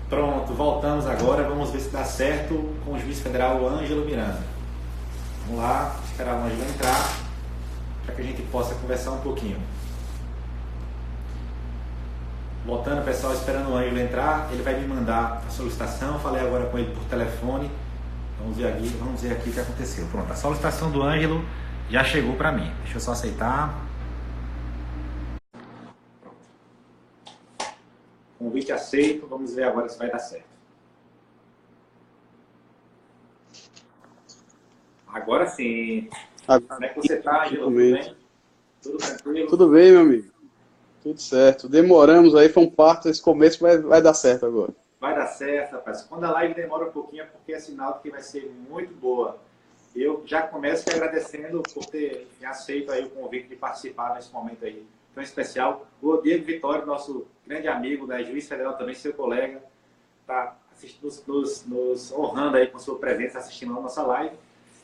Pronto, voltamos agora. Vamos ver se dá certo com o juiz federal Ângelo Miranda. Vamos lá, esperar o Ângelo entrar para que a gente possa conversar um pouquinho. Voltando, pessoal, esperando o Ângelo entrar, ele vai me mandar a solicitação. Falei agora com ele por telefone. Vamos ver aqui o que aconteceu. Pronto, a solicitação do Ângelo já chegou para mim. Deixa eu só aceitar. Convite aceito, vamos ver agora se vai dar certo. Agora sim. Como é que você está, Angelo? Tudo bem? Tudo tranquilo? Tudo bem, meu amigo. Tudo certo. Demoramos aí, foi um parto esse começo, mas vai dar certo agora. Vai dar certo, rapaz. Quando a live demora um pouquinho é porque é sinal de que vai ser muito boa. Eu já começo te agradecendo por ter aceito aí o convite de participar nesse momento aí tão especial. O Diego Vitório, nosso grande amigo, né, juiz federal também, seu colega, está nos honrando aí com sua presença, assistindo a nossa live.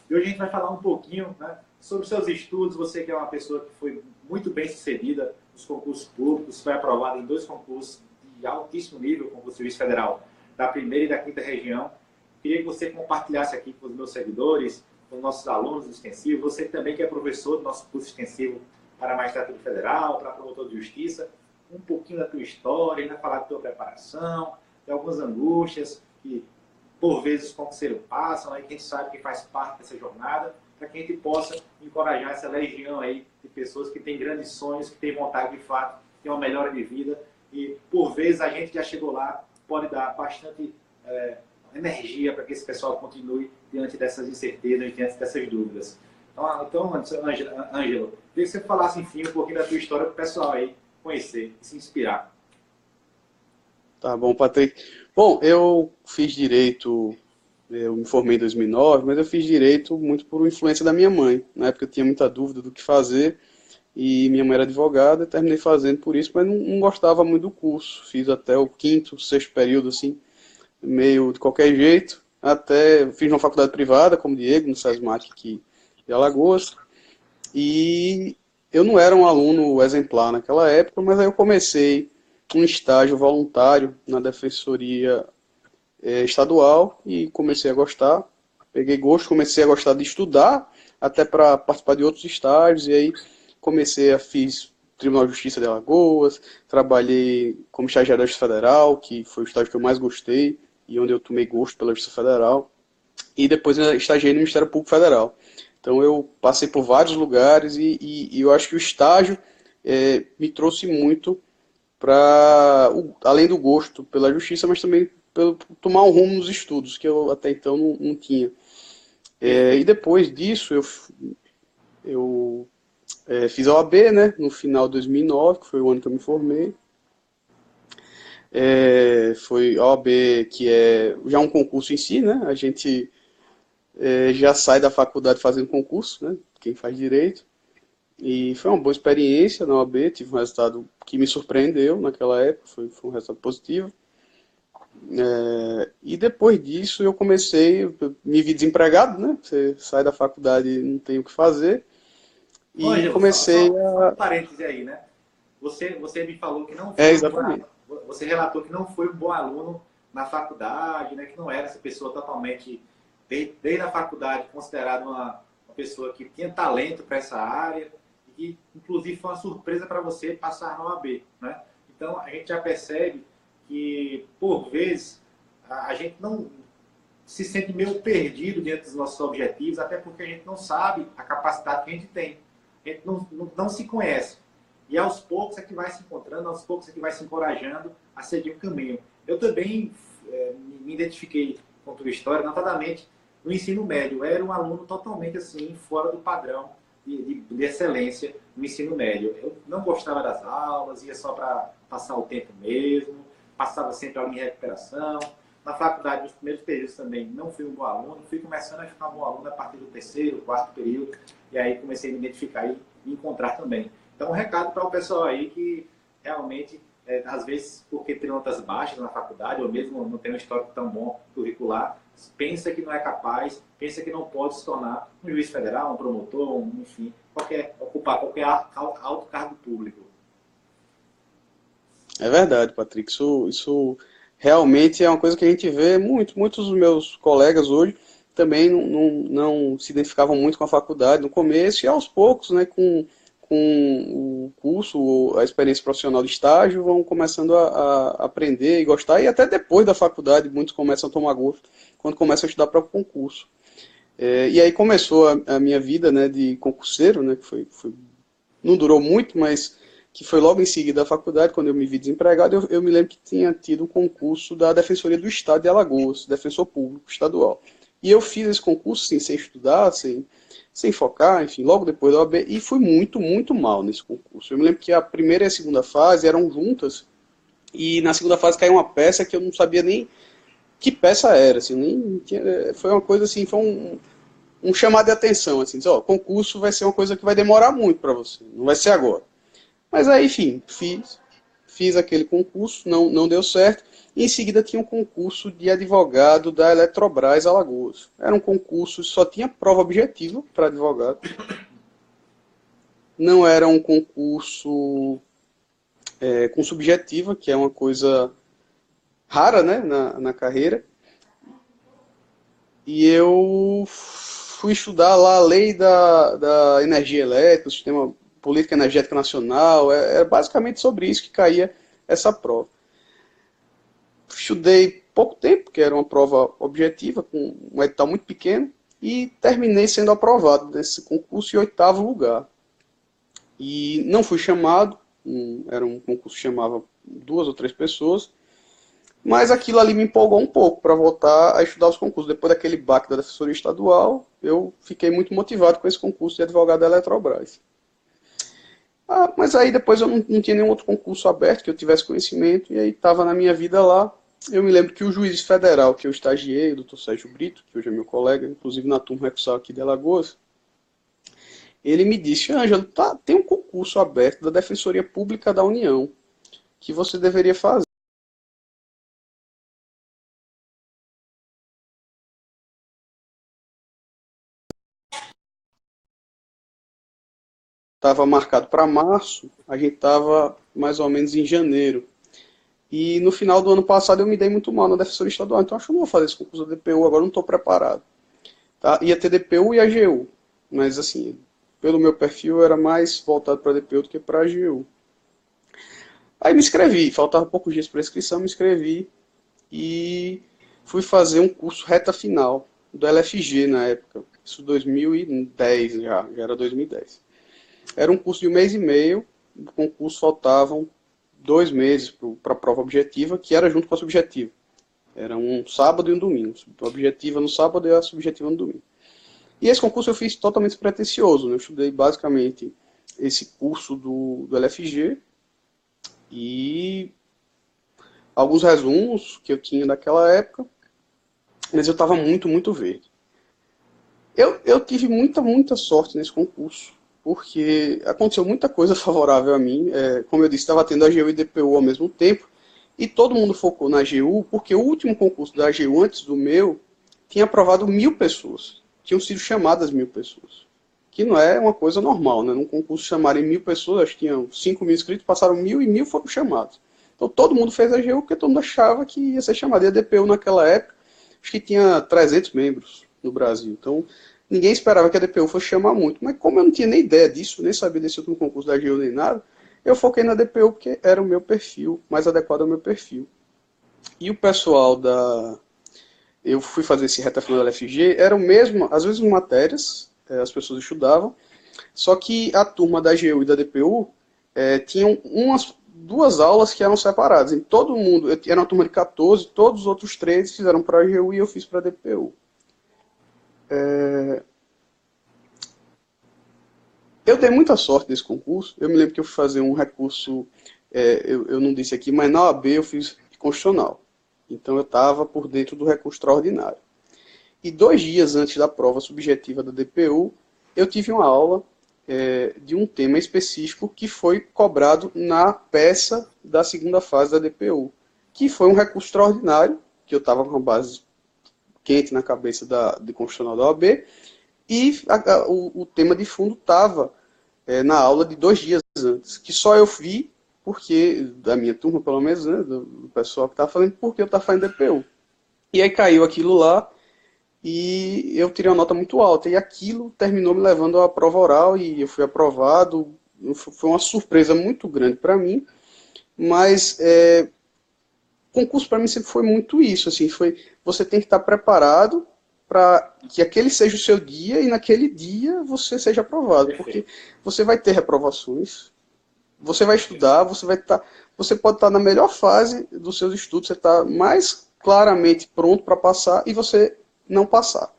E hoje a gente vai falar um pouquinho, né, sobre seus estudos. Você que é uma pessoa que foi muito bem sucedida nos concursos públicos, foi aprovada em 2 concursos de altíssimo nível, concurso de juiz federal da primeira e da 5ª região. Queria que você compartilhasse aqui com os meus seguidores, com os nossos alunos do extensivo, você também que é professor do nosso curso extensivo para magistratura federal, para promotor de justiça, um pouquinho da tua história, ainda falar da tua preparação, de algumas angústias que, por vezes, os concurseiros passam, né, que a gente sabe que faz parte dessa jornada, para que a gente possa encorajar essa legião aí de pessoas que têm grandes sonhos, que têm vontade, de fato, de uma melhora de vida, e, por vezes, a gente já chegou lá, pode dar bastante energia para que esse pessoal continue diante dessas incertezas, diante dessas dúvidas. Então Ângelo, queria que você falasse, enfim, um pouquinho da tua história para o pessoal aí conhecer e se inspirar. Tá bom, Patrick. Bom, eu fiz direito, eu me formei em 2009, mas eu fiz direito muito por influência da minha mãe. Na época eu tinha muita dúvida do que fazer e minha mãe era advogada, terminei fazendo por isso, mas não gostava muito do curso. Fiz até o 5º, 6º período, assim, meio de qualquer jeito. Até fiz uma faculdade privada, como Diego, no SESMAC aqui de Alagoas. E eu não era um aluno exemplar naquela época, mas aí eu comecei um estágio voluntário na Defensoria Estadual e comecei a gostar. Peguei gosto, comecei a gostar de estudar, até para participar de outros estágios, e aí fiz Tribunal de Justiça de Alagoas, trabalhei como estagiário da Justiça Federal, que foi o estágio que eu mais gostei, e onde eu tomei gosto pela Justiça Federal, e depois eu estagiei no Ministério Público Federal. Então eu passei por vários lugares e eu acho que o estágio me trouxe muito para, além do gosto pela justiça, mas também pelo tomar um rumo nos estudos, que eu até então não tinha. E depois disso eu fiz a OAB, né, no final de 2009, que foi o ano que eu me formei. Foi a OAB, que é já um concurso em si, né? A gente já sai da faculdade fazendo concurso, né? Quem faz direito. E foi uma boa experiência na OAB, tive um resultado que me surpreendeu naquela época, foi um resultado positivo. E depois disso eu me vi desempregado, né? Você sai da faculdade e não tem o que fazer. E Ângelo, comecei só a... um parêntese aí, né? Você me falou que não foi exatamente. você relatou que não foi um bom aluno na faculdade, né? Que não era essa pessoa totalmente, desde a faculdade, considerado uma pessoa que tinha talento para essa área, e que, inclusive, foi uma surpresa para você passar na OAB, né? Então, a gente já percebe que, por vezes, a gente não se sente meio perdido diante dos nossos objetivos, até porque a gente não sabe a capacidade que a gente tem. A gente não se conhece. E aos poucos é que vai se encontrando, aos poucos é que vai se encorajando a seguir um caminho. Eu também me identifiquei com a tua história, notadamente no ensino médio. Eu era um aluno totalmente assim, fora do padrão de excelência no ensino médio. Eu não gostava das aulas, ia só para passar o tempo mesmo, passava sempre a minha recuperação. Na faculdade, nos primeiros períodos também, não fui um bom aluno. Fui começando a ficar um bom aluno a partir do 3º, 4º período. E aí comecei a me identificar e me encontrar também. Então, um recado para o pessoal aí que realmente, às vezes, porque tem notas baixas na faculdade, ou mesmo não tem um histórico tão bom curricular, pensa que não é capaz, pensa que não pode se tornar um juiz federal, um promotor, enfim, ocupar qualquer alto cargo público. É verdade, Patrick. Isso realmente é uma coisa que a gente vê muitos dos meus colegas hoje também não se identificavam muito com a faculdade no começo, e aos poucos, né, com o curso, ou a experiência profissional de estágio, vão começando a aprender e gostar, e até depois da faculdade muitos começam a tomar gosto, quando começam a estudar para o concurso. E aí começou a minha vida, né, de concurseiro, né, que não durou muito, mas que foi logo em seguida da faculdade, quando eu me vi desempregado. Eu me lembro que tinha tido um concurso da Defensoria do Estado de Alagoas, defensor público estadual. E eu fiz esse concurso assim, sem estudar, sem focar, enfim, logo depois da OAB, e fui muito mal nesse concurso. Eu me lembro que a primeira e a segunda fase eram juntas, e na segunda fase caiu uma peça que eu não sabia nem que peça era, assim, foi uma coisa assim, foi um chamado de atenção, assim, diz, ó, concurso vai ser uma coisa que vai demorar muito para você, não vai ser agora. Mas aí, enfim, fiz aquele concurso, não deu certo, e em seguida tinha um concurso de advogado da Eletrobras Alagoas. Era um concurso, só tinha prova objetiva para advogado. Não era um concurso com subjetiva, que é uma coisa rara, né, na carreira. E eu fui estudar lá a lei da energia elétrica, o sistema política energética nacional, é basicamente sobre isso que caía essa prova. Estudei pouco tempo, porque era uma prova objetiva, com um edital muito pequeno, e terminei sendo aprovado nesse concurso em 8º lugar. E não fui chamado, era um concurso que chamava 2 ou 3 pessoas, mas aquilo ali me empolgou um pouco para voltar a estudar os concursos. Depois daquele baque da Defensoria Estadual, eu fiquei muito motivado com esse concurso de advogado da Eletrobras. Mas aí depois eu não tinha nenhum outro concurso aberto que eu tivesse conhecimento, e aí estava na minha vida lá. Eu me lembro que o juiz federal que eu estagiei, o doutor Sérgio Brito, que hoje é meu colega, inclusive na turma recursal aqui de Alagoas, ele me disse: Ângelo, tem um concurso aberto da Defensoria Pública da União que você deveria fazer. Estava marcado para março, a gente estava mais ou menos em janeiro. E no final do ano passado eu me dei muito mal na Defensoria Estadual, então acho que eu não vou fazer esse concurso da DPU, agora não estou preparado. Tá? Ia ter DPU e AGU, mas assim, pelo meu perfil era mais voltado para DPU do que para AGU. Aí me inscrevi, faltava poucos dias para a inscrição, me inscrevi e fui fazer um curso reta final do LFG na época, isso 2010 já era 2010. Era um curso de 1 mês e meio, o concurso faltavam 2 meses para a prova objetiva, que era junto com a subjetiva. Era um sábado e um domingo. A objetiva no sábado e a subjetiva no domingo. E esse concurso eu fiz totalmente despretensioso, né? Eu estudei basicamente esse curso do LFG e alguns resumos que eu tinha naquela época, mas eu estava muito verde. Eu tive muita sorte nesse concurso, porque aconteceu muita coisa favorável a mim. Como eu disse, estava tendo a AGU e DPU ao mesmo tempo, e todo mundo focou na AGU, porque o último concurso da AGU, antes do meu, tinha aprovado 1.000 pessoas. Tinham sido chamadas 1.000 pessoas. Que não é uma coisa normal, né? Num concurso chamarem 1.000 pessoas, acho que tinham 5.000 inscritos, passaram 1.000 e 1.000 foram chamados. Então todo mundo fez a AGU porque todo mundo achava que ia ser chamado. E a DPU naquela época, acho que tinha 300 membros no Brasil. Então ninguém esperava que a DPU fosse chamar muito. Mas como eu não tinha nem ideia disso, nem sabia desse outro concurso da AGU nem nada, eu foquei na DPU porque era o meu perfil, mais adequado ao meu perfil. E o pessoal eu fui fazer esse reta final da LFG, eram mesmo, as mesmas matérias, as pessoas estudavam, só que a turma da AGU e da DPU tinham 2 aulas que eram separadas. Em todo mundo, era uma turma de 14, todos os outros 13 fizeram para a AGU e eu fiz para a DPU. Eu dei muita sorte nesse concurso. Eu me lembro que eu fui fazer um recurso, eu não disse aqui, mas na OAB eu fiz constitucional. Então eu estava por dentro do recurso extraordinário. E 2 dias antes da prova subjetiva da DPU, eu tive uma aula de um tema específico que foi cobrado na peça da segunda fase da DPU, que foi um recurso extraordinário, que eu estava com a base quente na cabeça de constitucional da OAB, e o tema de fundo estava na aula de 2 dias antes, que só eu vi porque, da minha turma pelo menos, né, do pessoal que estava fazendo, porque eu estava fazendo DPU. E aí caiu aquilo lá, e eu tirei uma nota muito alta. E aquilo terminou me levando à prova oral e eu fui aprovado. Foi uma surpresa muito grande para mim, mas concurso para mim sempre foi muito isso. Assim, foi você tem que estar preparado para que aquele seja o seu dia e naquele dia você seja aprovado, porque Perfeito. você vai ter reprovações, você vai estudar, você pode estar na melhor fase dos seus estudos, você está mais claramente pronto para passar e você não passar.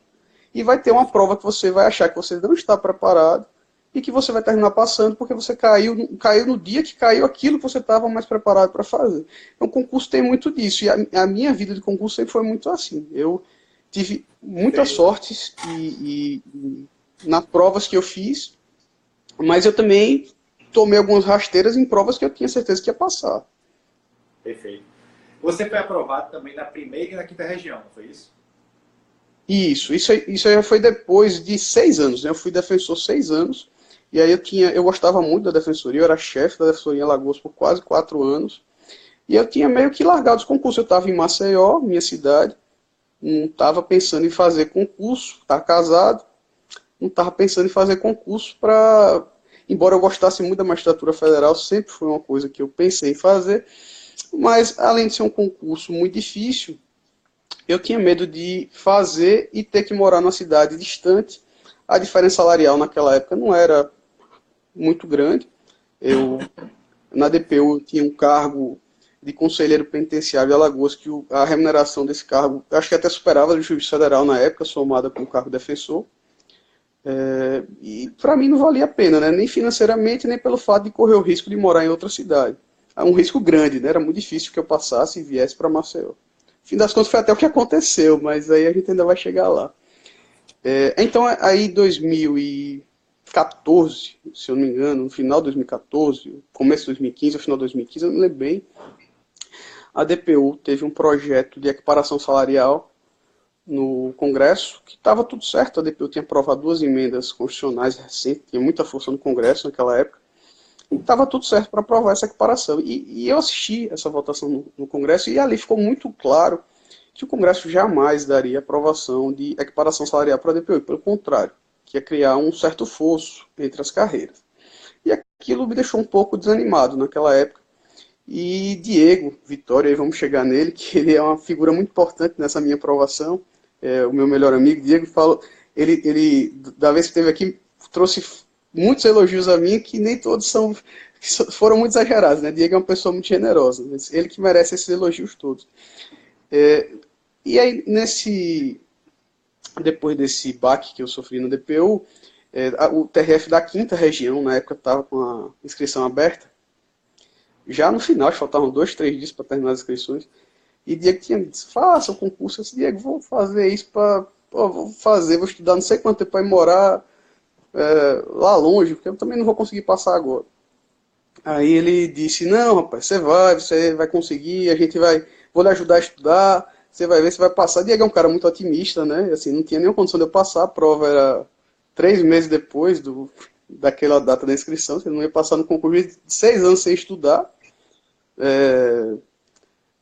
E vai ter uma prova que você vai achar que você não está preparado e que você vai terminar passando porque você caiu no dia que caiu aquilo que você estava mais preparado para fazer. Então, o concurso tem muito disso. E a minha vida de concurso sempre foi muito assim. Eu tive muitas Perfeito. sortes e nas provas que eu fiz, mas eu também tomei algumas rasteiras em provas que eu tinha certeza que ia passar. Perfeito. Você foi aprovado também na primeira e na quinta região, não foi isso? Isso aí foi depois de 6 anos, né? Eu fui defensor 6 anos, e aí eu gostava muito da defensoria, eu era chefe da defensoria em Alagoas por quase 4 anos, e eu tinha meio que largado os concursos. Eu estava em Maceió, minha cidade, não estava pensando em fazer concurso, estava casado, não estava pensando em fazer concurso para. Embora eu gostasse muito da magistratura federal, sempre foi uma coisa que eu pensei em fazer, mas além de ser um concurso muito difícil, eu tinha medo de fazer e ter que morar numa cidade distante. A diferença salarial naquela época não era muito grande. Eu, na DPU, eu tinha um cargo de conselheiro penitenciário de Alagoas, que a remuneração desse cargo, acho que até superava a do juiz federal na época, somada com o cargo defensor. E para mim não valia a pena, né? Nem financeiramente, nem pelo fato de correr o risco de morar em outra cidade. Um risco grande, né? Era muito difícil que eu passasse e viesse para Maceió. Fim das contas foi até o que aconteceu, mas aí a gente ainda vai chegar lá. Então, aí em 2014, se eu não me engano, no final de 2014, começo de 2015, ou final de 2015, eu não lembro bem, a DPU teve um projeto de equiparação salarial no Congresso, que estava tudo certo. A DPU tinha aprovado 2 emendas constitucionais recentes, tinha muita força no Congresso naquela época, e estava tudo certo para aprovar essa equiparação. E eu assisti essa votação no Congresso, e ali ficou muito claro que o Congresso jamais daria aprovação de equiparação salarial para a DPU, pelo contrário, que ia criar um certo fosso entre as carreiras. E aquilo me deixou um pouco desanimado naquela época. E Diego Vitória, aí vamos chegar nele, que ele é uma figura muito importante nessa minha aprovação, o meu melhor amigo, Diego, falou, ele, da vez que esteve aqui, trouxe muitos elogios a mim, que nem todos foram muito exagerados, né? Diego é uma pessoa muito generosa, mas ele que merece esses elogios todos. E aí, depois desse baque que eu sofri no DPU, o TRF da quinta região, na época, estava com a inscrição aberta. Já no final, faltavam 2, 3 dias para terminar as inscrições. E Diego tinha me dito, faça o concurso. Eu disse, Diego, vou fazer isso vou estudar não sei quanto tempo para ir morar lá longe, porque eu também não vou conseguir passar agora. Aí ele disse, não, rapaz, você vai conseguir, vou lhe ajudar a estudar, você vai ver, você vai passar. Diego é um cara muito otimista, né? Assim, não tinha nenhuma condição de eu passar, a prova era 3 meses depois daquela data da inscrição, você não ia passar no concurso de 6 anos sem estudar,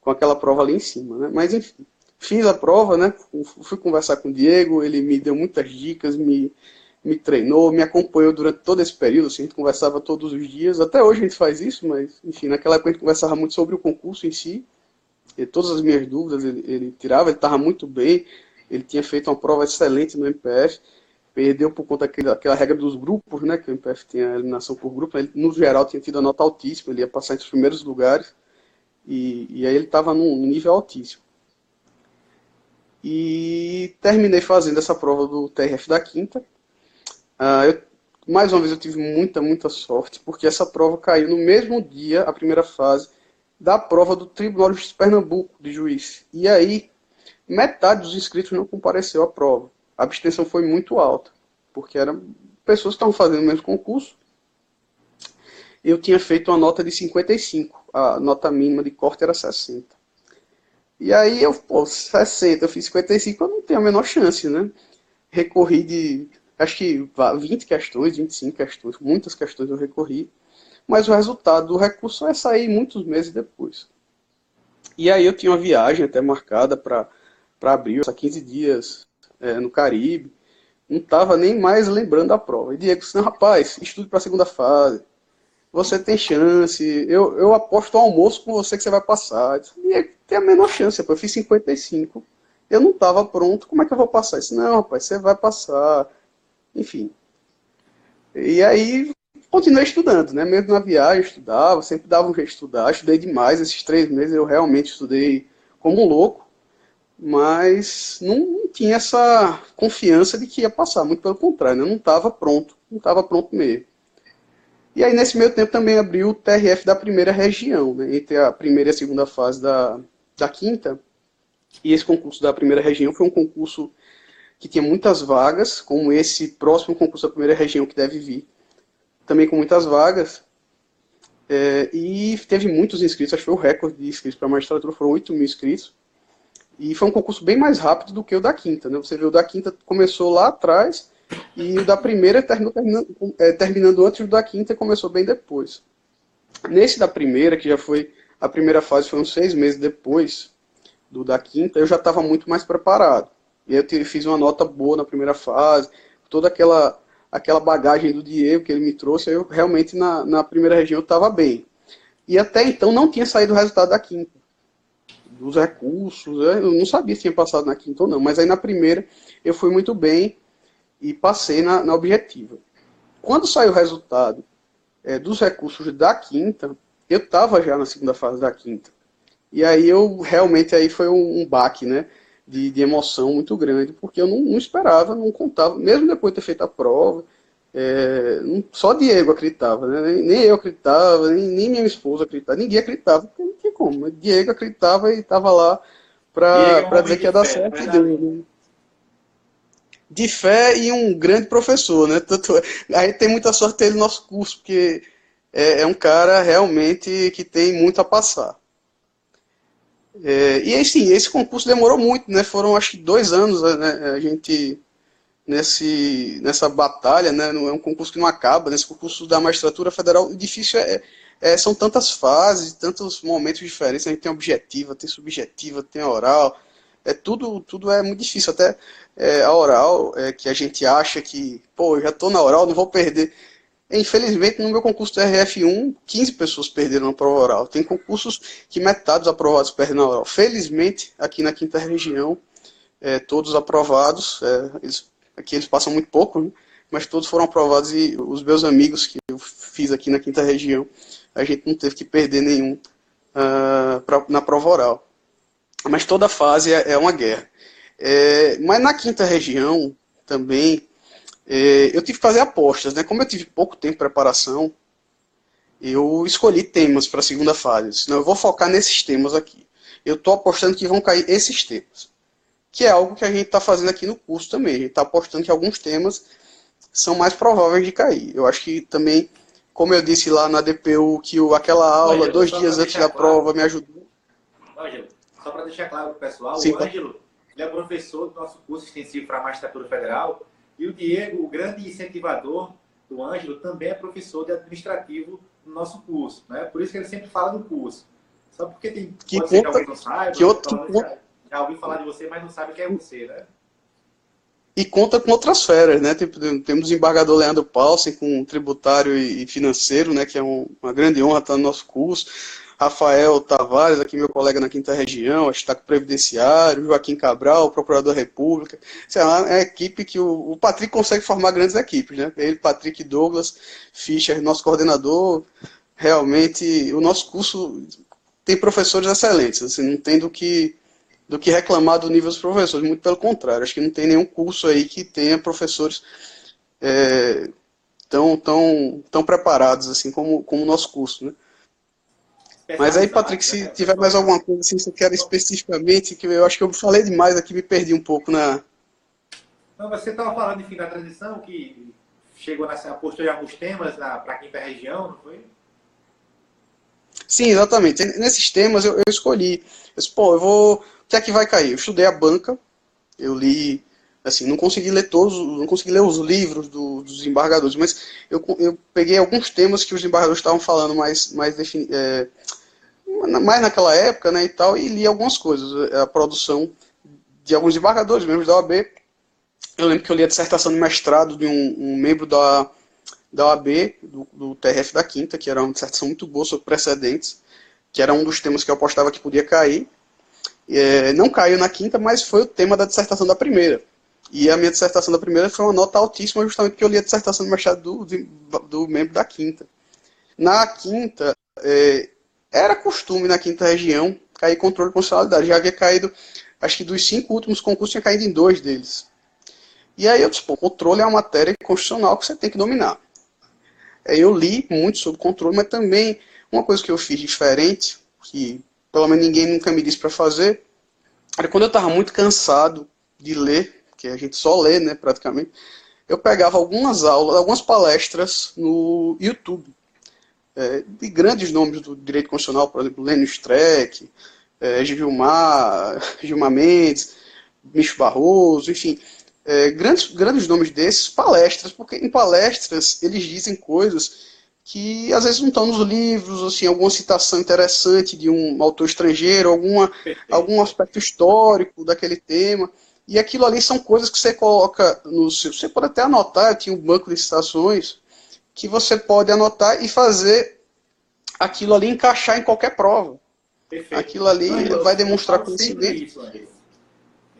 com aquela prova ali em cima, né? Mas enfim, fiz a prova, né? Fui conversar com o Diego, ele me deu muitas dicas, me treinou, me acompanhou durante todo esse período, assim, a gente conversava todos os dias, até hoje a gente faz isso, mas enfim, naquela época a gente conversava muito sobre o concurso em si, e todas as minhas dúvidas ele tirava, ele estava muito bem, ele tinha feito uma prova excelente no MPF, perdeu por conta daquela regra dos grupos, né, que o MPF tem a eliminação por grupo, ele no geral tinha tido a nota altíssima, ele ia passar entre os primeiros lugares, e aí ele estava num nível altíssimo. E terminei fazendo essa prova do TRF da quinta. Mais uma vez eu tive muita sorte, porque essa prova caiu no mesmo dia, a primeira fase, da prova do Tribunal de Justiça de Pernambuco, de juiz. E aí, metade dos inscritos não compareceu à prova. A abstenção foi muito alta, porque eram pessoas que estavam fazendo o mesmo concurso. Eu tinha feito uma nota de 55, a nota mínima de corte era 60. E aí 60, eu fiz 55, eu não tenho a menor chance, né? Recorri acho que 20 questões, 25 questões, muitas questões eu recorri. mas o resultado do recurso vai sair muitos meses depois. E aí eu tinha uma viagem até marcada para abril, 15 dias no Caribe, não estava nem mais lembrando da prova. E Diego disse, não, rapaz, estude para a segunda fase, você tem chance, eu aposto ao almoço com você que você vai passar. Eu disse, Diego, tem a menor chance, eu fiz 55, eu não estava pronto, como é que eu vou passar? Eu disse, não, rapaz, você vai passar, enfim. E aí continuei estudando, né? Mesmo na viagem, eu estudava, sempre dava um jeito de estudar, estudei demais, esses 3 meses eu realmente estudei como um louco, mas não tinha essa confiança de que ia passar, muito pelo contrário, né? Eu não estava pronto mesmo. E aí nesse meio tempo também abriu o TRF da primeira região, né? Entre a primeira e a segunda fase da quinta, e esse concurso da primeira região foi um concurso que tinha muitas vagas, como esse próximo concurso da primeira região que deve vir, também com muitas vagas, e teve muitos inscritos, acho que foi o recorde de inscritos para a magistratura, foram 8.000 inscritos, e foi um concurso bem mais rápido do que o da quinta, né? Você vê, o da quinta começou lá atrás, e o da primeira terminando antes do da quinta, começou bem depois. Nesse da primeira, que já foi, a primeira fase foi uns 6 meses depois do da quinta, eu já estava muito mais preparado. E aí eu fiz uma nota boa na primeira fase, toda aquela bagagem do Diego que ele me trouxe, eu realmente na primeira região eu estava bem. E até então não tinha saído o resultado da quinta, dos recursos, eu não sabia se tinha passado na quinta ou não, mas aí na primeira eu fui muito bem e passei na objetiva. Quando saiu o resultado dos recursos da quinta, eu estava já na segunda fase da quinta. E aí eu realmente aí foi um baque, né? De emoção muito grande, porque eu não esperava, não contava, mesmo depois de ter feito a prova, só Diego acreditava, né? Nem eu acreditava, nem minha esposa acreditava, ninguém acreditava, porque não tinha como. Diego acreditava e estava lá para dizer que ia dar certo e deu, né? De fé e um grande professor, né? Aí tem muita sorte ter ele no nosso curso, porque é um cara realmente que tem muito a passar. E assim, esse concurso demorou muito, né? Foram acho que 2 anos, né? A gente nessa batalha, né? Não é um concurso que não acaba, nesse concurso da magistratura federal, o difícil são tantas fases, tantos momentos diferentes, a gente tem objetiva, tem subjetiva, tem oral, tudo é muito difícil, até a oral, que a gente acha que, pô, eu já estou na oral, não vou perder. Infelizmente, no meu concurso do RF1, 15 pessoas perderam na prova oral. Tem concursos que metade dos aprovados perdem na oral. Felizmente, aqui na quinta região, todos aprovados, aqui eles passam muito pouco, né? Mas todos foram aprovados e os meus amigos que eu fiz aqui na quinta região, a gente não teve que perder nenhum na prova oral. Mas toda fase é uma guerra. Mas na quinta região também, eu tive que fazer apostas, né? Como eu tive pouco tempo de preparação, eu escolhi temas para a segunda fase. Senão eu vou focar nesses temas aqui. Eu estou apostando que vão cair esses temas. Que é algo que a gente está fazendo aqui no curso também. A gente está apostando que alguns temas são mais prováveis de cair. Eu acho que também, como eu disse lá na DPU, que aquela aula, 2 dias antes da prova, me ajudou. Ângelo, só para deixar claro para o pessoal, Sim, o Ângelo ele é professor do nosso curso extensivo para a magistratura federal, e o Diego, o grande incentivador do Ângelo, também é professor de administrativo no nosso curso, né? Por isso que ele sempre fala do curso. Só porque pode ser que alguém não saiba, já ouviu falar de você, mas não sabe quem é você, né? E conta com outras feras, né? Temos o embargador Leandro Paulsen, com tributário e financeiro, né? Que é uma grande honra estar no nosso curso. Rafael Tavares, aqui meu colega na quinta região, está com o previdenciário, Joaquim Cabral, procurador da República. Isso é uma equipe que o Patrick consegue formar grandes equipes, né? Ele, Patrick, Douglas, Fischer, nosso coordenador. Realmente, o nosso curso tem professores excelentes, assim, não tem do que reclamar do nível dos professores, muito pelo contrário, acho que não tem nenhum curso aí que tenha professores tão preparados assim como o nosso curso, né? Mas aí, Patrick, se tiver mais alguma coisa assim, você quer especificamente, que eu acho que eu falei demais aqui, me perdi um pouco na... Não, você estava falando, enfim, da transição, que chegou apostou em alguns temas para a quinta região, não foi? Sim, exatamente. Nesses temas eu escolhi. Eu disse, pô, o que é que vai cair? Eu estudei a banca, eu li Assim, não consegui ler todos, não consegui ler os livros dos embargadores, mas eu peguei alguns temas que os embargadores estavam falando mais naquela época, né, e tal, e li algumas coisas. A produção de alguns embargadores, membros da OAB. Eu lembro que eu li a dissertação de mestrado de um membro da OAB, do TRF da Quinta, que era uma dissertação muito boa sobre precedentes, que era um dos temas que eu apostava que podia cair. Não caiu na quinta, mas foi o tema da dissertação da primeira. E a minha dissertação da primeira foi uma nota altíssima, justamente porque eu li a dissertação de mestrado do membro da quinta. Na quinta, era costume na quinta região cair controle de constitucionalidade. Já havia caído, acho que dos 5 últimos concursos, tinha caído em 2 deles. E aí eu disse, pô, controle é uma matéria constitucional que você tem que dominar. Eu li muito sobre controle, mas também uma coisa que eu fiz diferente, que pelo menos ninguém nunca me disse para fazer, era quando eu estava muito cansado de ler, que a gente só lê, né, praticamente, eu pegava algumas aulas, algumas palestras no YouTube, de grandes nomes do direito constitucional, por exemplo, Lênio Streck, Gilmar Mendes, Micho Barroso, enfim, grandes nomes desses, palestras, porque em palestras eles dizem coisas que às vezes não estão nos livros, assim, alguma citação interessante de um autor estrangeiro, algum aspecto histórico daquele tema, e aquilo ali são coisas que você coloca no seu... Você pode até anotar, eu tinha um banco de citações, que você pode anotar e fazer aquilo ali encaixar em qualquer prova. Perfeito. Aquilo ali vai demonstrar conhecimento.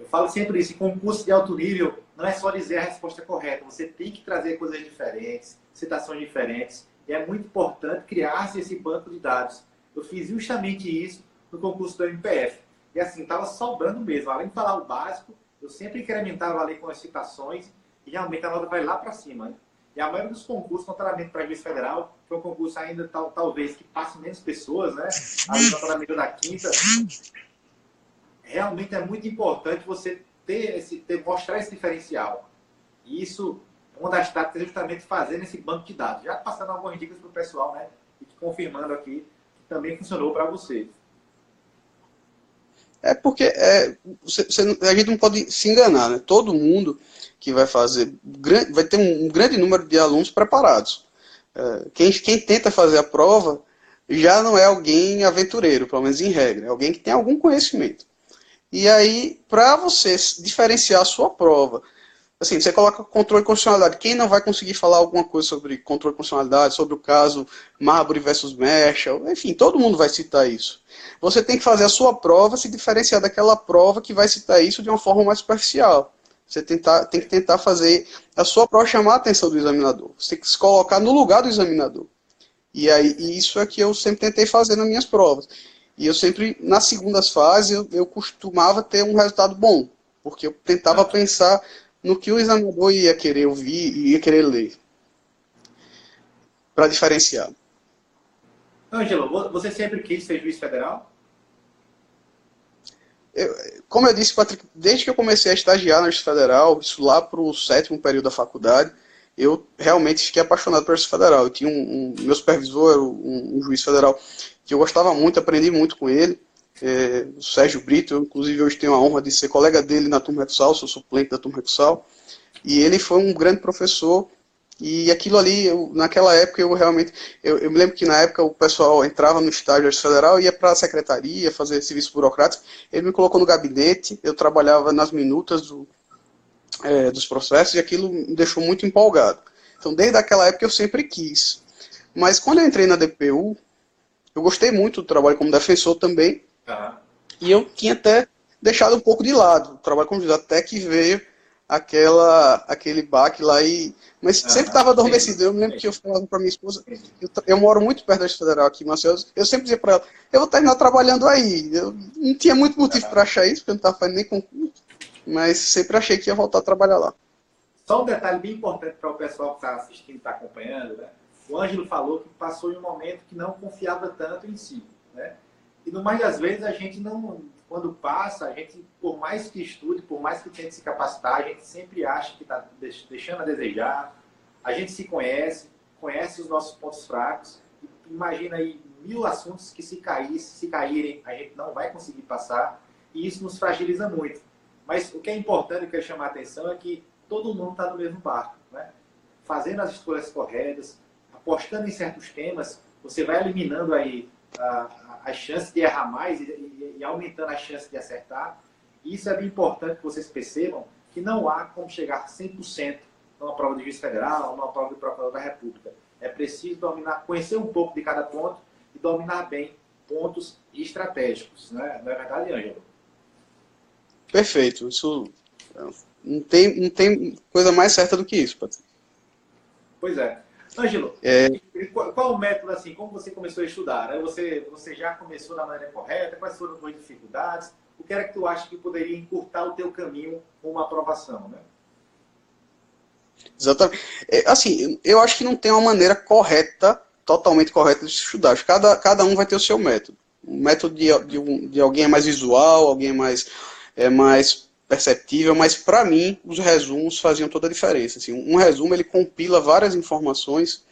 Eu falo sempre isso, em concurso de alto nível, não é só dizer a resposta correta, você tem que trazer coisas diferentes, citações diferentes, e é muito importante criar-se esse banco de dados. Eu fiz justamente isso no concurso do MPF. E assim, estava sobrando mesmo. Além de falar o básico, eu sempre incrementava ali com as citações, e realmente a nota vai lá para cima. Né? E a maioria dos concursos, contratamento para juiz federal, foi um concurso ainda talvez que passe menos pessoas, né? Ali no contratamento da quinta. Realmente é muito importante você mostrar esse diferencial. E isso, uma das táticas é justamente fazendo esse banco de dados. Já passando algumas dicas para o pessoal, né? E confirmando aqui que também funcionou para você. Porque a gente não pode se enganar, né? Todo mundo que vai fazer, vai ter um grande número de alunos preparados. Quem tenta fazer a prova já não é alguém aventureiro, pelo menos em regra, é alguém que tem algum conhecimento. E aí, para você diferenciar a sua prova, assim, você coloca controle de constitucionalidade. Quem não vai conseguir falar alguma coisa sobre controle de constitucionalidade, sobre o caso Marbury versus Marshall, enfim, todo mundo vai citar isso. Você tem que fazer a sua prova se diferenciar daquela prova que vai citar isso de uma forma mais superficial. Você tem que tentar fazer a sua prova chamar a atenção do examinador. Você tem que se colocar no lugar do examinador. E isso é que eu sempre tentei fazer nas minhas provas. E eu sempre, nas segundas fases, eu costumava ter um resultado bom, porque eu tentava pensar no que o examinador ia querer ouvir e ia querer ler, para diferenciar. Ângelo, você sempre quis ser juiz federal? Como eu disse, Patrick, desde que eu comecei a estagiar na Justiça Federal, isso lá para o 7º período da faculdade, eu realmente fiquei apaixonado pela Justiça Federal. Eu tinha meu supervisor era um juiz federal que eu gostava muito, aprendi muito com ele, o Sérgio Brito. Inclusive hoje tenho a honra de ser colega dele na turma recursal, sou suplente da turma recursal, e ele foi um grande professor. E aquilo ali, naquela época, eu me lembro que na época o pessoal entrava no estágio da Justiça Federal, ia para a secretaria, fazer serviço burocrático. Ele me colocou no gabinete, eu trabalhava nas minutas dos processos, e aquilo me deixou muito empolgado. Então, desde aquela época, eu sempre quis. Mas quando eu entrei na DPU, eu gostei muito do trabalho como defensor também, e eu tinha até deixado um pouco de lado o trabalho como juiz, até que veio aquele baque lá, mas sempre estava adormecido. Eu me lembro que eu falava para minha esposa, eu moro muito perto da Justiça Federal aqui em Maceió, eu sempre dizia para ela, eu vou terminar trabalhando aí. Eu não tinha muito motivo para achar isso, porque eu não estava fazendo nem concurso, mas sempre achei que ia voltar a trabalhar lá. Só um detalhe bem importante para o pessoal que está assistindo, está acompanhando, né? O Ângelo falou que passou em um momento que não confiava tanto em si, né? E no mais das vezes a gente não, quando passa, a gente, por mais que estude, por mais que tente se capacitar, a gente sempre acha que está deixando a desejar. A gente se conhece os nossos pontos fracos. Imagina aí 1000 assuntos que se caírem, a gente não vai conseguir passar. E isso nos fragiliza muito. Mas o que é importante, o que eu quero chamar a atenção é que todo mundo está no mesmo barco, né? Fazendo as escolhas corretas, apostando em certos temas, você vai eliminando aí a chance de errar mais e aumentando a chance de acertar. E isso é bem importante que vocês percebam que não há como chegar 100% numa prova de juiz federal, numa prova de procurador da República. É preciso dominar, conhecer um pouco de cada ponto e dominar bem pontos estratégicos, né? Não é verdade, Ângelo? Perfeito. Isso não tem coisa mais certa do que isso, Patrick. Pois é. Ângelo, qual o método, assim, como você começou a estudar? Né? Você já começou da maneira correta? Quais foram as suas dificuldades? O que era que tu acha que poderia encurtar o teu caminho com uma aprovação, né? Exatamente. Assim, eu acho que não tem uma maneira correta, totalmente correta de se estudar. Cada um vai ter o seu método. O método de alguém é mais visual, alguém é mais perceptível, mas para mim os resumos faziam toda a diferença. Assim, um resumo ele compila várias informações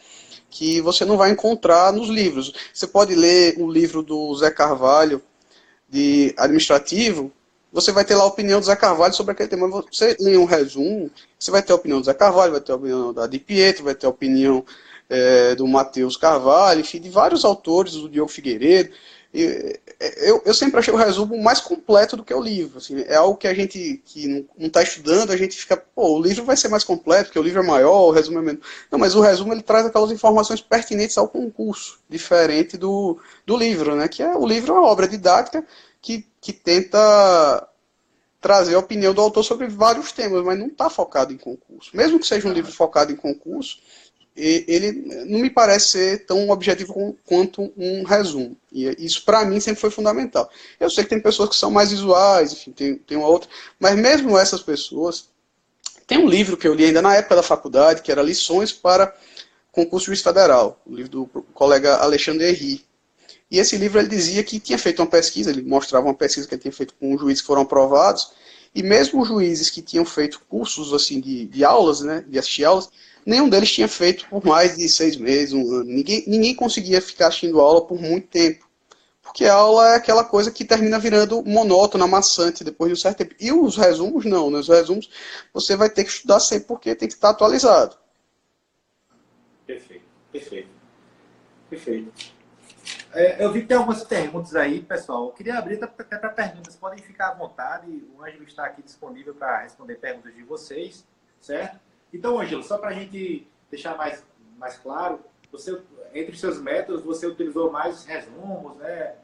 que você não vai encontrar nos livros. Você pode ler um livro do Zé Carvalho de administrativo, você vai ter lá a opinião do Zé Carvalho sobre aquele tema. Você lê um resumo, você vai ter a opinião do Zé Carvalho, vai ter a opinião da Di Pietro, vai ter a opinião do Matheus Carvalho, enfim, de vários autores, do Diogo Figueiredo. Eu sempre achei o resumo mais completo do que o livro. Assim, é algo que a gente que não está estudando, a gente fica, pô, o livro vai ser mais completo, porque o livro é maior, o resumo é menos. Não, mas o resumo ele traz aquelas informações pertinentes ao concurso, diferente do livro, né? Que o livro é uma obra didática que tenta trazer a opinião do autor sobre vários temas, mas não está focado em concurso. Mesmo que seja um livro focado em concurso, ele não me parece ser tão objetivo quanto um resumo. E isso, para mim, sempre foi fundamental. Eu sei que tem pessoas que são mais visuais, enfim, tem uma outra, mas mesmo essas pessoas... Tem um livro que eu li ainda na época da faculdade, que era Lições para Concurso Juiz Federal, o livro do colega Alexandre Henry. E esse livro ele dizia que tinha feito uma pesquisa, ele mostrava uma pesquisa que ele tinha feito com juízes que foram aprovados, e mesmo os juízes que tinham feito cursos assim de aulas, né, de assistir aulas, nenhum deles tinha feito por mais de 6 meses, um ano. Ninguém conseguia ficar assistindo aula por muito tempo, porque a aula é aquela coisa que termina virando monótona, maçante depois de um certo tempo. E os resumos não, né? Os resumos você vai ter que estudar sempre porque tem que estar atualizado. Perfeito, perfeito, perfeito. Eu vi que tem algumas perguntas aí, pessoal. Eu queria abrir até para perguntas. Podem ficar à vontade. O Ângelo está aqui disponível para responder perguntas de vocês, certo? Então, Ângelo, só para a gente deixar mais claro, entre os seus métodos, você utilizou mais resumos, né?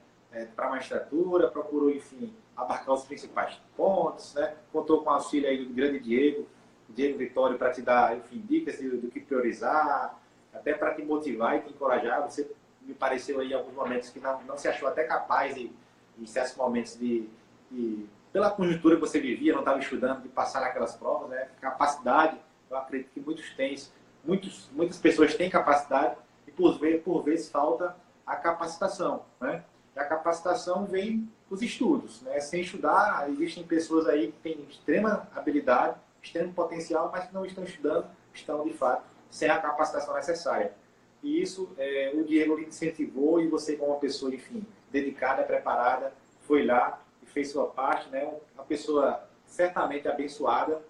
Para a magistratura, procurou, enfim, abarcar os principais pontos, né? Contou com o auxílio aí do grande Diego Vitório, para te dar, enfim, dicas do que priorizar, até para te motivar e te encorajar. Você me pareceu aí em alguns momentos que não se achou até capaz em certos momentos pela conjuntura que você vivia, não estava estudando, de passar naquelas provas, né? Capacidade, eu acredito que muitas pessoas têm capacidade e por vezes falta a capacitação, né? E a capacitação vem dos estudos, né? Sem estudar, existem pessoas aí que têm extrema habilidade, extremo potencial, mas que não estão estudando, estão de fato sem a capacitação necessária. E isso o Diego lhe incentivou e você, como uma pessoa, enfim, dedicada, preparada, foi lá e fez sua parte, né? Uma pessoa certamente abençoada.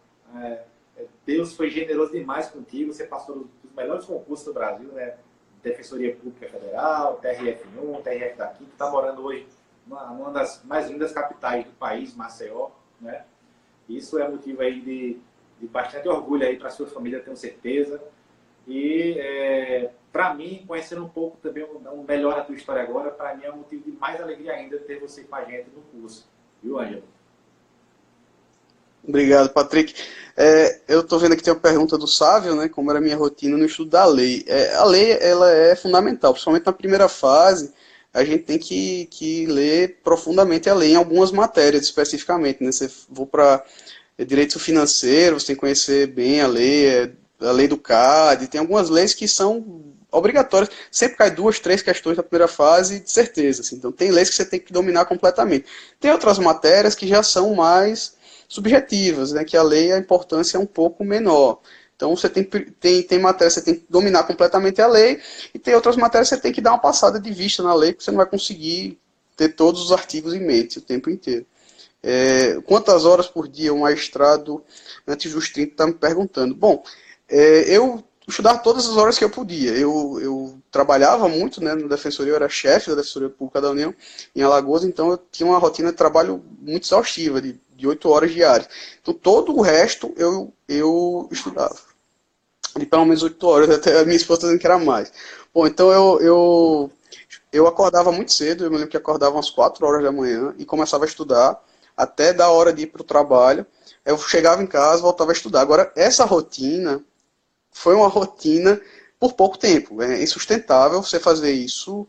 Deus foi generoso demais contigo. Você passou dos melhores concursos do Brasil, né? Defensoria Pública Federal, TRF1, TRF da Quinta. Está morando hoje numa das mais lindas capitais do país, Maceió, né? Isso é motivo aí de bastante orgulho aí para a sua família, tenho certeza. E para mim, conhecendo um pouco também melhor a tua história agora, para mim é um motivo de mais alegria ainda ter você com a gente no curso. Viu, Ângelo? Obrigado, Patrick. Eu estou vendo aqui tem uma pergunta do Sávio, né? Como era a minha rotina no estudo da lei. A lei ela é fundamental, principalmente na primeira fase. A gente tem que ler profundamente a lei em algumas matérias especificamente, né? Você for para direito financeiro, você tem que conhecer bem a lei do CAD, tem algumas leis que são obrigatórias, sempre cai 2, 3 questões na primeira fase, de certeza, assim. Então tem leis que você tem que dominar completamente. Tem outras matérias que já são mais subjetivas, né, que a lei, a importância é um pouco menor. Então você tem matérias que você tem que dominar completamente a lei, e tem outras matérias que você tem que dar uma passada de vista na lei, porque você não vai conseguir ter todos os artigos em mente o tempo inteiro. Quantas horas por dia o magistrado, antes dos 30, está me perguntando? Bom, eu estudava todas as horas que eu podia. Eu trabalhava muito, né, na Defensoria, eu era chefe da Defensoria Pública da União, em Alagoas, então eu tinha uma rotina de trabalho muito exaustiva, de 8 horas diárias. Então todo o resto eu estudava. De pelo menos 8 horas, até a minha esposa dizendo que era mais. Bom, então eu acordava muito cedo, eu me lembro que acordava umas 4 horas da manhã e começava a estudar até da hora de ir para o trabalho. Eu chegava em casa, voltava a estudar. Agora, essa rotina foi uma rotina por pouco tempo. É insustentável você fazer isso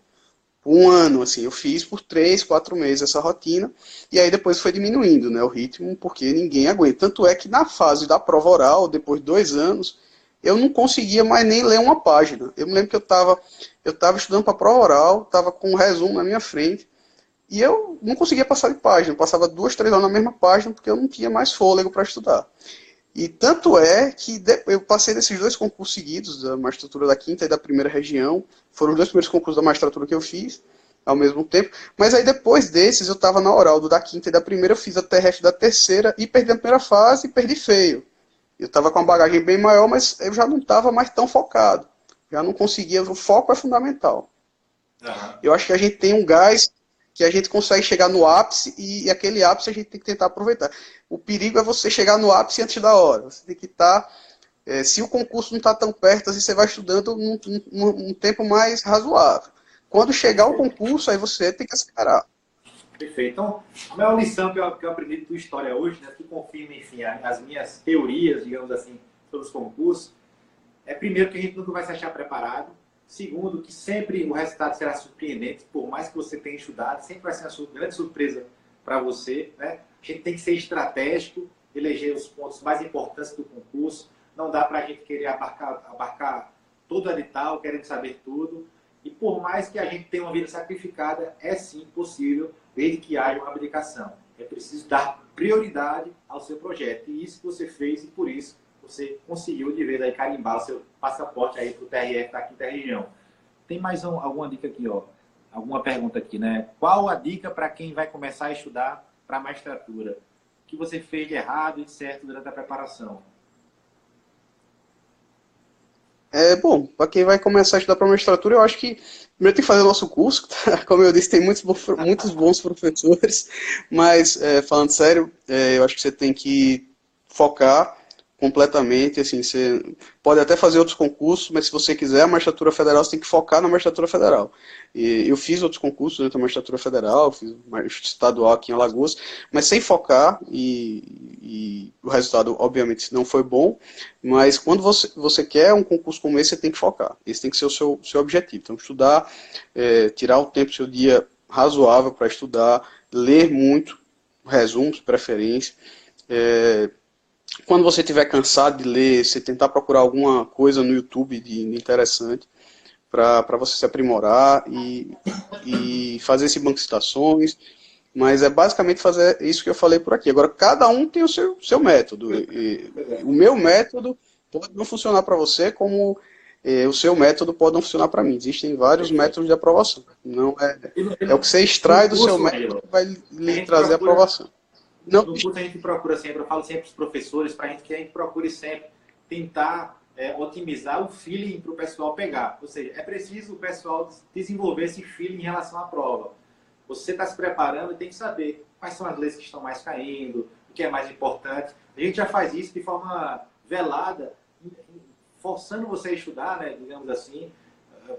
por um ano, assim. Eu fiz por 3, 4 meses essa rotina, e aí depois foi diminuindo, né, o ritmo, porque ninguém aguenta. Tanto é que na fase da prova oral, depois de 2 anos, eu não conseguia mais nem ler uma página. Eu me lembro que eu estava estudando para a prova oral, estava com um resumo na minha frente, e eu não conseguia passar de página. Eu passava 2, 3 horas na mesma página, porque eu não tinha mais fôlego para estudar. E tanto é que eu passei desses 2 concursos seguidos, da magistratura da quinta e da primeira região. Foram os 2 primeiros concursos da magistratura que eu fiz ao mesmo tempo. Mas aí depois desses eu estava na oral do da quinta e da primeira, eu fiz a terrestre da terceira e perdi a primeira fase e perdi feio. Eu estava com uma bagagem bem maior, mas eu já não estava mais tão focado. Já não conseguia, o foco é fundamental. Aham. Eu acho que a gente tem um gás que a gente consegue chegar no ápice e aquele ápice a gente tem que tentar aproveitar. O perigo é você chegar no ápice antes da hora. Você tem que estar, se o concurso não está tão perto, assim, você vai estudando num tempo mais razoável. Quando chegar o Perfeito. concurso, aí você tem que acelerar. Perfeito. Então, a maior lição que eu aprendi da tua história hoje, né, que confirma, enfim, as minhas teorias, digamos assim, sobre os concursos, é primeiro que a gente nunca vai se achar preparado. Segundo, que sempre o resultado será surpreendente, por mais que você tenha estudado, sempre vai ser uma grande surpresa para você, né? A gente tem que ser estratégico, eleger os pontos mais importantes do concurso. Não dá para a gente querer abarcar todo o edital, querendo saber tudo. E por mais que a gente tenha uma vida sacrificada, é sim possível, desde que haja uma abdicação. É preciso dar prioridade ao seu projeto. E isso que você fez, e por isso você conseguiu de vez aí carimbar o seu passaporte aí para o TRF da quinta região. Tem mais alguma dica aqui, ó. Alguma pergunta aqui, né? Qual a dica para quem vai começar a estudar para a magistratura? O que você fez de errado e de certo durante a preparação? Bom, para quem vai começar a estudar para magistratura, eu acho que primeiro tem que fazer o nosso curso, tá? Como eu disse, tem muitos bons professores, mas falando sério, eu acho que você tem que focar completamente, assim, você pode até fazer outros concursos, mas se você quiser a magistratura federal, você tem que focar na magistratura federal. E eu fiz outros concursos dentro da magistratura federal, fiz estadual aqui em Alagoas, mas sem focar, e o resultado, obviamente, não foi bom, mas quando você quer um concurso como esse, você tem que focar. Esse tem que ser o seu objetivo. Então, estudar, tirar o tempo do seu dia razoável para estudar, ler muito, resumos, preferência, quando você estiver cansado de ler, você tentar procurar alguma coisa no YouTube de interessante para você se aprimorar e fazer esse banco de citações. Mas é basicamente fazer isso que eu falei por aqui. Agora, cada um tem o seu método. O meu método pode não funcionar para você, como o seu método pode não funcionar para mim. Existem vários Perfeito. métodos de aprovação. Não é o que você No extrai do seu curso, método Ângelo, que vai a lhe gente trazer procura aprovação. Não, no curso a gente procura sempre, eu falo sempre para os professores, para a gente procure sempre tentar otimizar o feeling para o pessoal pegar. Ou seja, é preciso o pessoal desenvolver esse feeling em relação à prova. Você está se preparando e tem que saber quais são as leis que estão mais caindo, o que é mais importante. A gente já faz isso de forma velada, forçando você a estudar, né, digamos assim,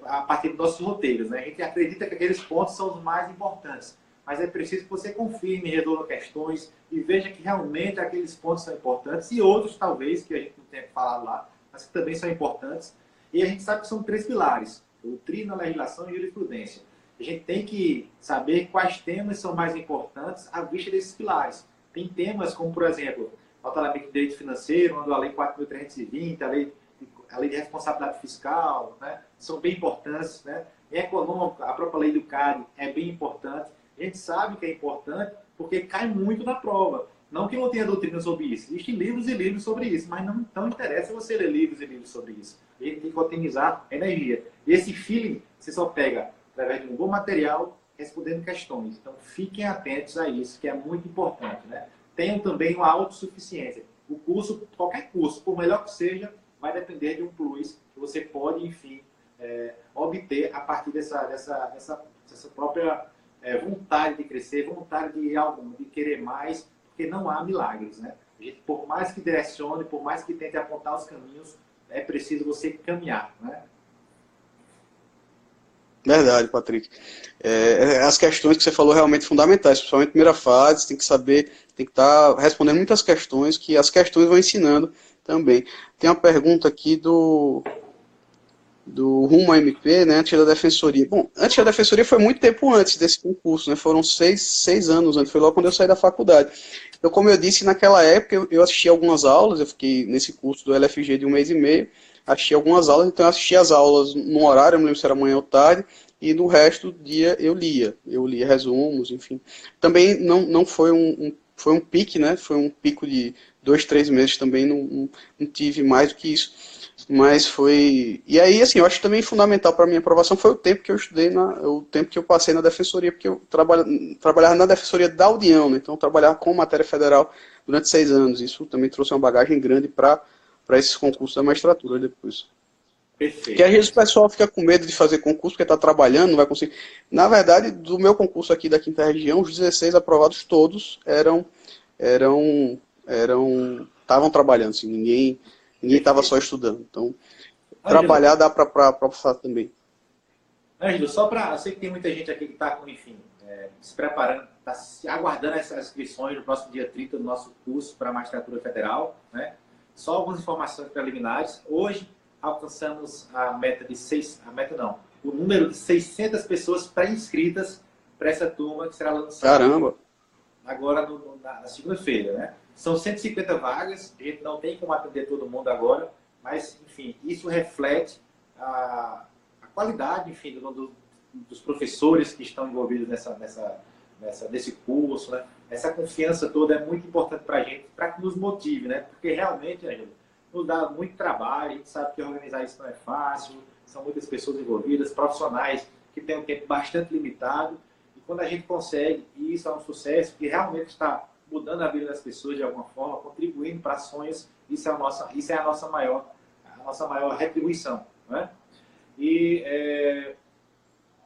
a partir dos nossos roteiros. Né? A gente acredita que aqueles pontos são os mais importantes. Mas é preciso que você confirme, resolva questões e veja que realmente aqueles pontos são importantes e outros, talvez, que a gente não tenha falado lá, mas que também são importantes. E a gente sabe que são 3 pilares: doutrina, legislação e jurisprudência. A gente tem que saber quais temas são mais importantes à vista desses pilares. Tem temas como, por exemplo, notoriamente de direito financeiro, onde a Lei 4.320, a lei de responsabilidade fiscal, né, são bem importantes. Né? Em econômico, a própria lei do CAD é bem importante. A gente sabe que é importante porque cai muito na prova. Não que não tenha doutrina sobre isso. Existem livros e livros sobre isso, mas não interessa você ler livros e livros sobre isso. A gente tem que otimizar a energia. E esse feeling você só pega através de um bom material, respondendo questões. Então, fiquem atentos a isso, que é muito importante, né? Tenham também uma autossuficiência. O curso, qualquer curso, por melhor que seja, vai depender de um plus que você pode, enfim, obter a partir dessa própria vontade de crescer, vontade de querer mais, porque não há milagres, né? A gente, por mais que direcione, por mais que tente apontar os caminhos, é preciso você caminhar, né? Verdade, Patrick. As questões que você falou realmente fundamentais, principalmente primeira fase, tem que saber, tem que estar respondendo muitas questões, que as questões vão ensinando também. Tem uma pergunta aqui do Rumo à MP, né, antes da Defensoria. Bom, antes da Defensoria foi muito tempo antes desse concurso, né, foram seis anos antes, foi logo quando eu saí da faculdade. Então, como eu disse, naquela época eu assisti algumas aulas, eu fiquei nesse curso do LFG de 1 mês e meio, assisti algumas aulas, então eu assisti as aulas no horário, eu não lembro se era manhã ou tarde, e no resto do dia eu lia resumos, enfim. Também não foi foi um pique, né, foi um pico de 2, 3 meses também, não tive mais do que isso. Mas foi. E aí, assim, eu acho também fundamental para a minha aprovação foi o tempo que eu estudei, o tempo que eu passei na Defensoria, porque eu trabalhava na Defensoria da União, né? Então eu trabalhava com matéria federal durante 6 anos. Isso também trouxe uma bagagem grande para esses concursos da magistratura depois. Perfeito. Porque às vezes o pessoal fica com medo de fazer concurso porque está trabalhando, não vai conseguir. Na verdade, do meu concurso aqui da Quinta Região, os 16 aprovados todos estavam trabalhando, assim, ninguém estava só estudando. Então, trabalhar dá para passar também. Ângelo, só para... Eu sei que tem muita gente aqui que está, enfim, se preparando, está aguardando essas inscrições no próximo dia 30 do nosso curso para a Magistratura Federal, né? Só algumas informações preliminares. Hoje, alcançamos a meta de o número de 600 pessoas pré-inscritas para essa turma que será lançada. Caramba! Agora na segunda-feira, né? São 150 vagas, a gente não tem como atender todo mundo agora, mas, enfim, isso reflete a qualidade, enfim, dos professores que estão envolvidos nesse curso, né? Essa confiança toda é muito importante para a gente, para que nos motive, né? Porque realmente, Ângelo, nos dá muito trabalho, a gente sabe que organizar isso não é fácil, são muitas pessoas envolvidas, profissionais que têm um tempo bastante limitado, e quando a gente consegue, e isso é um sucesso, que realmente está mudando a vida das pessoas de alguma forma, contribuindo para sonhos, isso é a nossa maior retribuição, né? E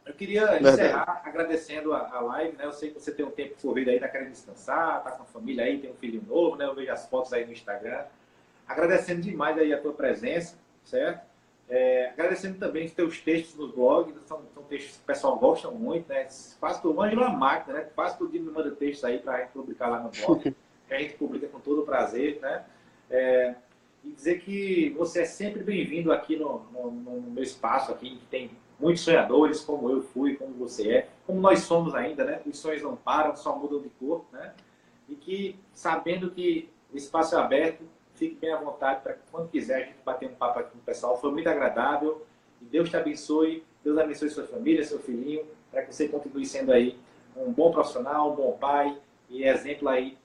eu queria encerrar agradecendo a live, né? Eu sei que você tem um tempo corrido aí, está querendo descansar, está com a família aí, tem um filhinho novo, né? Eu vejo as fotos aí no Instagram. Agradecendo demais aí a tua presença, certo? Agradecendo também os teus textos nos blogs, são textos que o pessoal gosta muito, né? Quase todo mundo é uma máquina, né? Quase todo dia me manda textos aí para a gente publicar lá no blog, que a gente publica com todo prazer, né? E dizer que você é sempre bem-vindo aqui no meu espaço aqui, que tem muitos sonhadores, como eu fui, como você é, como nós somos ainda, né? Os sonhos não param, só mudam de cor, né? E que, sabendo que o espaço é aberto, fique bem à vontade para que, quando quiser, a gente bater um papo aqui com o pessoal. Foi muito agradável. E Deus te abençoe. Deus abençoe sua família, seu filhinho, para que você continue sendo aí um bom profissional, um bom pai e exemplo aí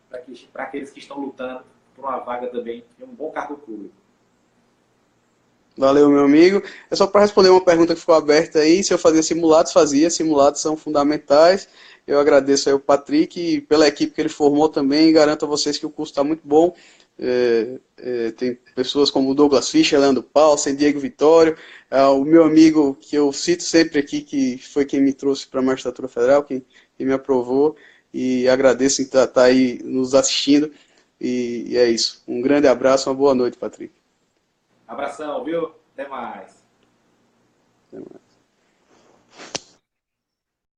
para aqueles que estão lutando por uma vaga também e um bom cargo público. Valeu, meu amigo. É só para responder uma pergunta que ficou aberta aí, se eu fazia simulados, simulados são fundamentais. Eu agradeço aí o Patrick pela equipe que ele formou também, e garanto a vocês que o curso está muito bom. Tem pessoas como o Douglas Fischer, Leandro Paulsen, Diego Vitório, o meu amigo que eu cito sempre aqui, que foi quem me trouxe para a Magistratura Federal, quem me aprovou, e agradeço em estar aí nos assistindo, e é isso. Um grande abraço, uma boa noite, Patrick. Abração, viu? Até mais. Até mais.